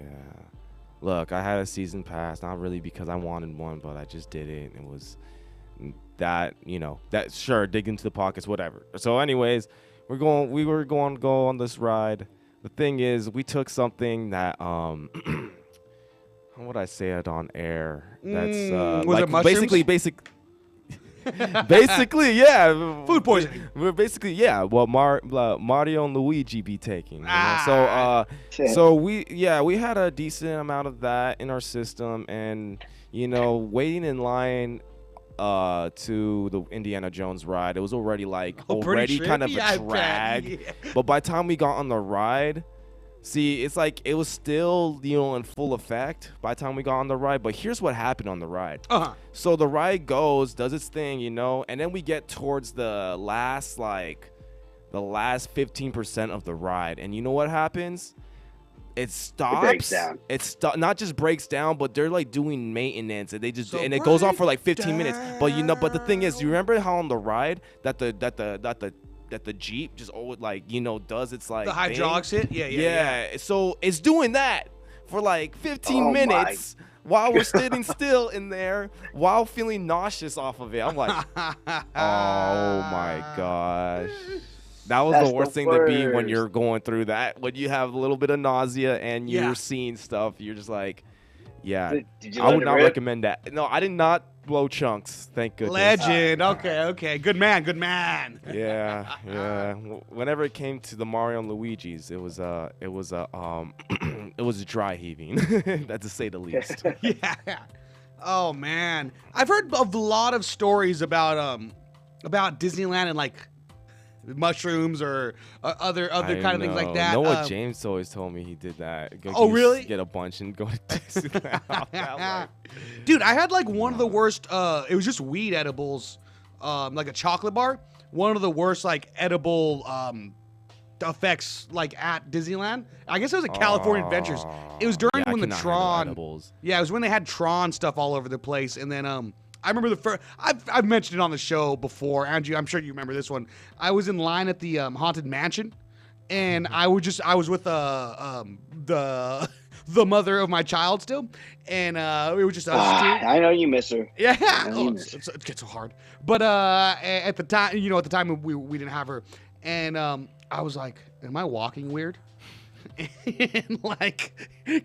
Look, I had a season pass, not really because I wanted one, but I just did it. It was that, sure, dig into the pockets, whatever. So anyways, we were going to go on this ride. The thing is, we took something that, how would I say it on air? That's was it mushrooms? Basically, yeah. Food poisoning. We're basically, yeah. Well, Mario and Luigi be taking. So we had a decent amount of that in our system, and waiting in line to the Indiana Jones ride, it was already kind of a drag. Yeah. But by the time we got on the ride, see, it's like it was still in full effect by the time we got on the ride. But here's what happened on the ride. So the ride does its thing, and then we get towards the last 15% of the ride, and you know what happens? It stops. It breaks down. Not just breaks down, but they're like doing maintenance, and it goes on for like 15 minutes. But but the thing is, you remember how on the ride that the Jeep just does its like the hydraulics hit? Yeah. So it's doing that for like 15 minutes while we're sitting still in there while feeling nauseous off of it. I'm like, oh my gosh. That's the worst thing to be when you're going through that. When you have a little bit of nausea and you're seeing stuff, you're just like, I would not recommend that. No, I did not blow chunks. Thank goodness. Legend. Okay. Good man. Yeah. Whenever it came to the Mario and Luigi's, it was dry heaving, to say the least. Yeah. Oh man, I've heard a lot of stories about Disneyland and like mushrooms or other kind of things like that. Noah James always told me he did that. Really? Get a bunch and go to Disneyland. Dude, I had like one of the worst. It was just weed edibles, like a chocolate bar. One of the worst like edible effects like at Disneyland. I guess it was at California Adventures. It was during when the Tron. Yeah, it was when they had Tron stuff all over the place, and then I remember the first. I've mentioned it on the show before, Andrew. I'm sure you remember this one. I was in line at the Haunted Mansion, and I was with the mother of my child still, and it was just us two. I know you miss her. Yeah, it gets so hard. But at the time, we didn't have her, and I was like, "Am I walking weird?" And like,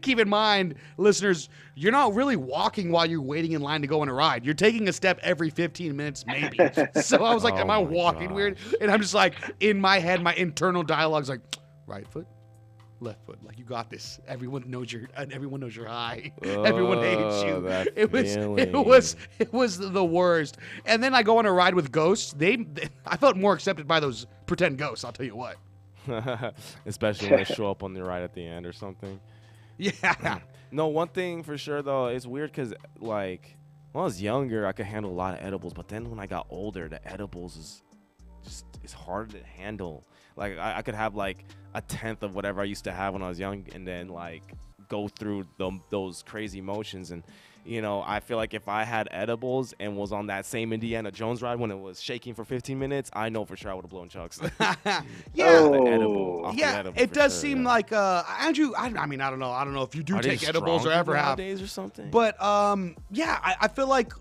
keep in mind, listeners, you're not really walking while you're waiting in line to go on a ride. You're taking a step every 15 minutes, maybe. So I was like, am I walking weird? And I'm just like, in my head, my internal dialogue's like, right foot, left foot. Like, you got this. Everyone knows you're high. Everyone hates you. It was the worst. And then I go on a ride with ghosts. I felt more accepted by those pretend ghosts, I'll tell you what. Especially when they show up on the ride at the end or something. Yeah. No, one thing for sure though, it's weird because like when I was younger, I could handle a lot of edibles, but then when I got older, the edibles it's harder to handle. Like I could have like a tenth of whatever I used to have when I was young, and then like go through those crazy motions. And I feel like if I had edibles and was on that same Indiana Jones ride when it was shaking for 15 minutes, I know for sure I would have blown chucks. It does seem like Andrew. I mean, I don't know. I don't know if you do take edibles or ever have days or something. But I feel like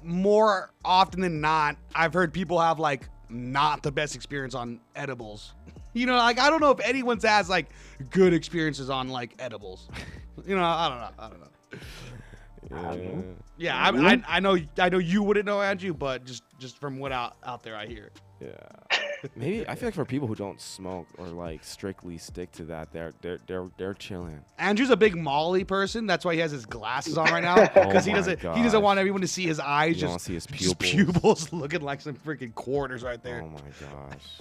more often than not, I've heard people have like not the best experience on edibles. Like I don't know if anyone's has like good experiences on like edibles. I don't know. Yeah, I know you wouldn't know, Andrew, but just from what out there I hear. Yeah, maybe I feel like for people who don't smoke or like strictly stick to that, they're chilling. Andrew's a big Molly person. That's why he has his glasses on right now because he doesn't want everyone to see his eyes. You don't see his pupils. Pupils looking like some freaking quarters right there. Oh my gosh.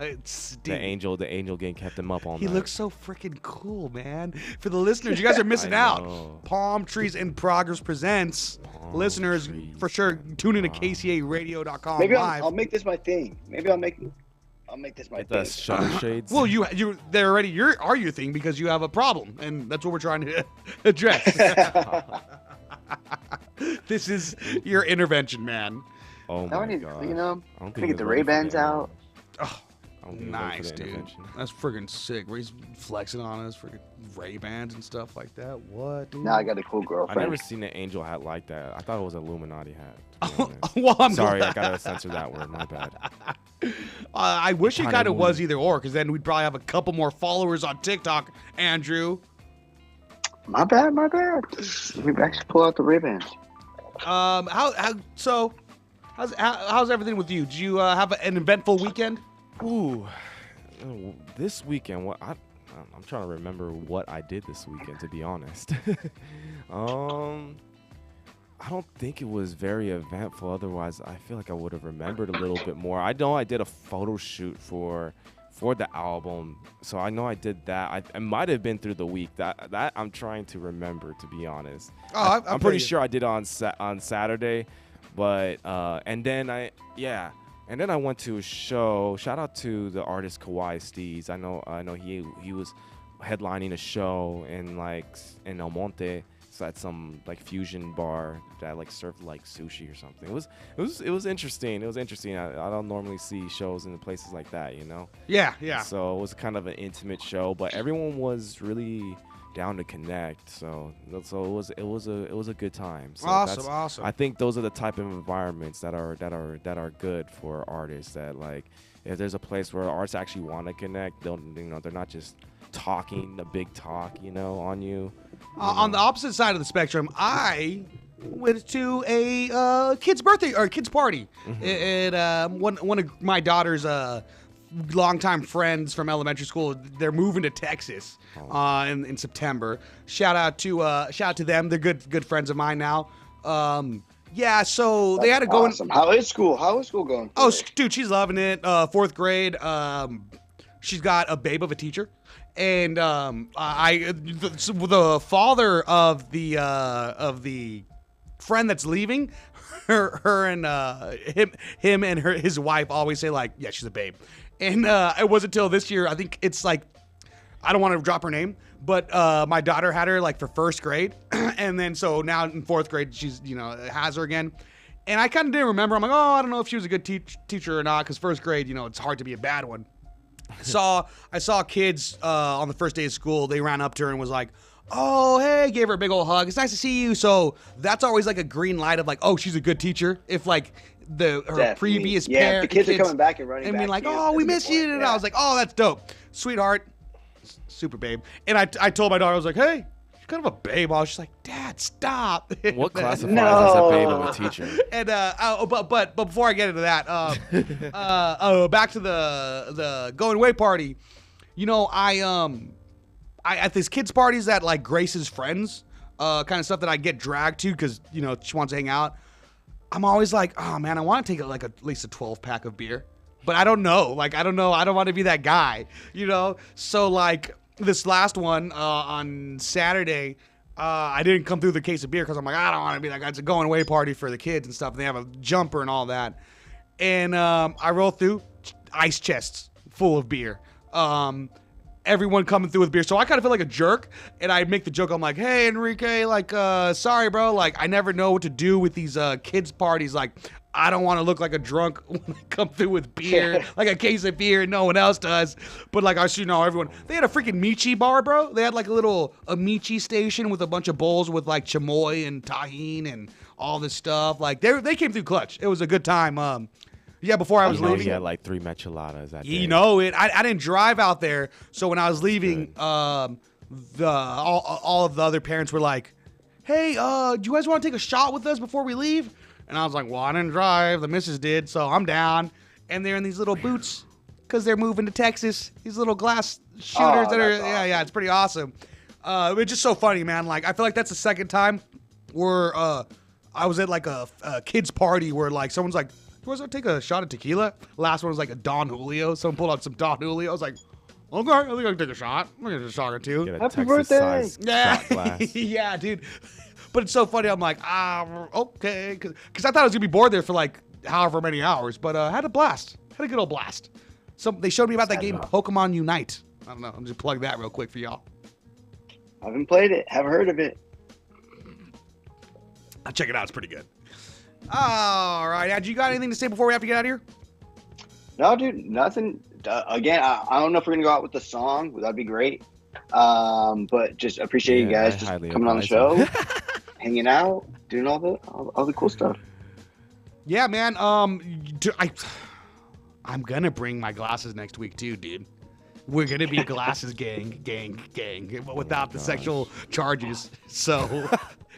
It's the angel game kept him up all night. He looks so freaking cool, man. For the listeners, you guys are missing out. Palmtrees in Progress presents. Listeners, for sure, tune in to KCARadio.com. Maybe live. I'll make this my thing. Maybe I'll make this my thing. The shutter shades. Well, they're already your thing because you have a problem, and that's what we're trying to address. This is your intervention, man. Oh my god. I'm gonna get the Ray-Bans out. Oh, nice, dude. That's friggin' sick. He's flexing on us, friggin' Ray-Bans and stuff like that. What, dude? Now I got a cool girlfriend. I've never seen an angel hat like that. I thought it was an Illuminati hat. Well, I'm sorry, glad. I gotta censor that word. My bad. I wish it kind of was either or, because then we'd probably have a couple more followers on TikTok, Andrew. My bad. We actually pull out the Ray-Bans. How's everything with you? Did you have an eventful weekend? Ooh, this weekend, I'm trying to remember what I did this weekend, to be honest. I don't think it was very eventful. Otherwise, I feel like I would have remembered a little bit more. I know I did a photo shoot for the album, so I know I did that. I might have been through the week. That I'm trying to remember, to be honest. Oh, I'm pretty sure I did it on Saturday, but and then I went to a show. Shout out to the artist Kawhi Steez. I know he was headlining a show in El Monte. So at some like fusion bar that like served like sushi or something. It was interesting. It was interesting. I don't normally see shows in places like that, Yeah. So it was kind of an intimate show, but everyone was really down to connect. So it was a good time. So awesome. I think those are the type of environments that are good for artists. That like if there's a place where artists actually want to connect, they're not just talking the big talk, on you. On the opposite side of the spectrum, I went to a kid's birthday or kid's party. Mm-hmm. One of my daughter's longtime friends from elementary school. They're moving to Texas in September. Shout out to them. They're good friends of mine now. Yeah, so they had to go. Awesome. How is school going? Oh, dude, she's loving it. 4th grade. She's got a babe of a teacher. And the father of the friend that's leaving, her and him and his wife always say like, yeah, she's a babe. And it wasn't until this year, I think it's like, I don't want to drop her name, but my daughter had her like for 1st grade, and then so now in 4th grade she's has her again. And I kind of didn't remember. I'm like, oh, I don't know if she was a good teacher or not, because 1st grade, it's hard to be a bad one. I saw kids on the first day of school. They ran up to her and was like, oh, hey, gave her a big old hug. It's nice to see you. So that's always like a green light of like, oh, she's a good teacher. If like her previous parent, the kids are coming back and running back. And being like, oh, we miss you. And I was like, oh, that's dope. Sweetheart. Super babe. And I told my daughter, I was like, hey, you're kind of a babe. I was just like, Dad, stop. What classifies as a babe of a teacher? And but before I get into that, back to the going away party. I at these kids parties that like Grace's friends, kind of stuff that I get dragged to because she wants to hang out. I'm always like, oh man, I want to take like at least a 12-pack of beer, but I don't know. Like I don't know. I don't want to be that guy. So like this last one on Saturday. I didn't come through the case of beer because I'm like, I don't want to be that guy. It's a going away party for the kids and stuff. And they have a jumper and all that. And I rolled through ice chests full of beer. everyone coming through with beer. So I kind of feel like a jerk, and I make the joke. I'm like, hey, Enrique, like, sorry, bro. Like, I never know what to do with these kids' parties. Like, I don't want to look like a drunk when I come through with beer, like a case of beer, and no one else does. But, like, I should know everyone. They had a freaking Michi bar, bro. They had, like, a little Michi station with a bunch of bowls with, like, chamoy and tahine and all this stuff. Like, they came through clutch. It was a good time. Yeah, before I was leaving. He had like 3 micheladas that day. You know it. I didn't drive out there, so when I was leaving, all of the other parents were like, hey, do you guys want to take a shot with us before we leave? And I was like, well, I didn't drive. The missus did, so I'm down. And they're in these little boots because they're moving to Texas. These little glass shooters that are, awesome. Yeah, it's pretty awesome. It's just so funny, man. Like, I feel like that's the second time where I was at like a kid's party where like someone's like, you guys want to take a shot of tequila? Last one was like a Don Julio. Someone pulled out some Don Julio. I was like, okay, I think I can take a shot. I'm going to take a shot or two. Happy birthday. Yeah. Yeah, dude. But it's so funny. I'm like, okay. Because I thought I was going to be bored there for like however many hours. But I had a blast. Had a good old blast. They showed me about that game, Pokemon Unite. I don't know. I'm just plug that real quick for y'all. I haven't played it. Haven't heard of it. I'll check it out. It's pretty good. All right. Andrew, you got anything to say before we have to get out of here? No, dude, nothing. Again, I don't know if we're going to go out with the song. That'd be great. But just appreciate you guys just coming on the show, hanging out, doing all the cool stuff. Yeah, man. I'm going to bring my glasses next week too, dude. We're going to be glasses gang, but without the sexual charges. So...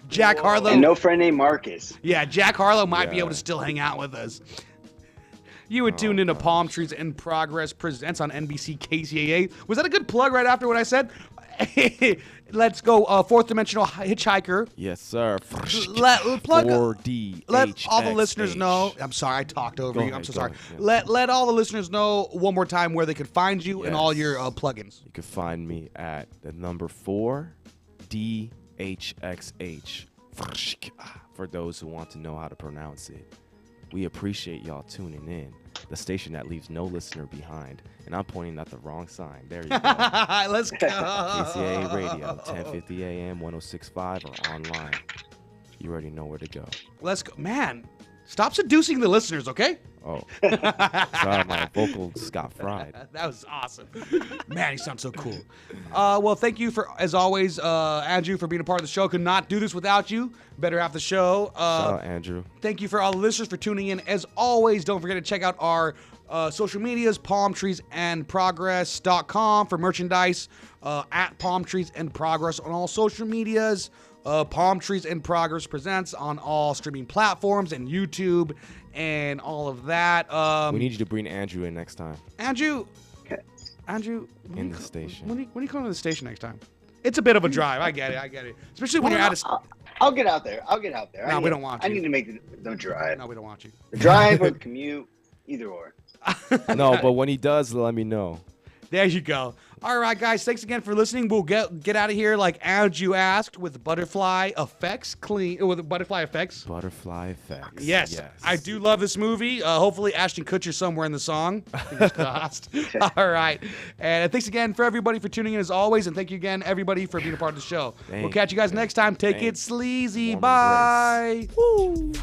Jack Harlow. And no friend named Marcus. Yeah, Jack Harlow might be able to still hang out with us. You were tuned into Palmtrees in Progress presents on NBC KCAA. Was that a good plug right after what I said? Let's go. Fourth Dimensional Hitchhiker. Yes, sir. Let 4D. Let all the listeners know. I'm sorry, I talked over you. I'm so sorry. Yeah. Let all the listeners know one more time where they could find you and all your plugins. You can find me at the number 4D. HXH for those who want to know how to pronounce it. We appreciate y'all tuning in. The station that leaves no listener behind. And I'm pointing at the wrong sign. There you go. Let's go. KCAA Radio, 1050 AM, 106.5 or online. You already know where to go. Let's go. Man, stop seducing the listeners, okay? Oh. Sorry, my vocals got fried. That was awesome. Man, he sounds so cool. Well, thank you for, as always, Andrew, for being a part of the show. Could not do this without you. Better half the show. Shout out, Andrew. Thank you for all the listeners for tuning in. As always, don't forget to check out our social medias, palmtreesandprogress.com for merchandise, at Palmtrees and Progress on all social medias. Palm Trees in Progress presents on all streaming platforms and YouTube and all of that. We need you to bring Andrew in next time. Andrew, in the station. When are you coming to the station next time? It's a bit of a drive. I get it. Especially when you're out of... I'll get out there. No, we don't want you. I need to make the drive. No, we don't want you. The drive or the commute, either or. No, but when he does, let me know. There you go. All right, guys. Thanks again for listening. We'll get out of here like Andrew asked with Butterfly Effects. With Butterfly Effects. Butterfly Effects. Yes. I do love this movie. Hopefully Ashton Kutcher's somewhere in the song. Fingers crossed. All right. And thanks again for everybody for tuning in as always. And thank you again, everybody, for being a part of the show. We'll catch you guys next time. Take it sleazy. Bye. Woo.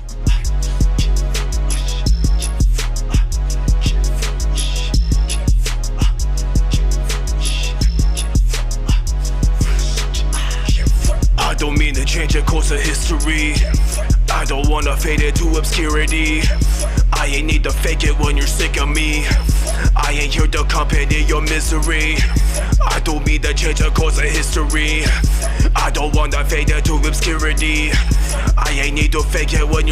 I don't mean to change the course of history. I don't wanna fade into obscurity. I ain't need to fake it when you're sick of me. I ain't here to accompany your misery. I don't mean to change the course of history. I don't wanna fade into obscurity. I ain't need to fake it when you're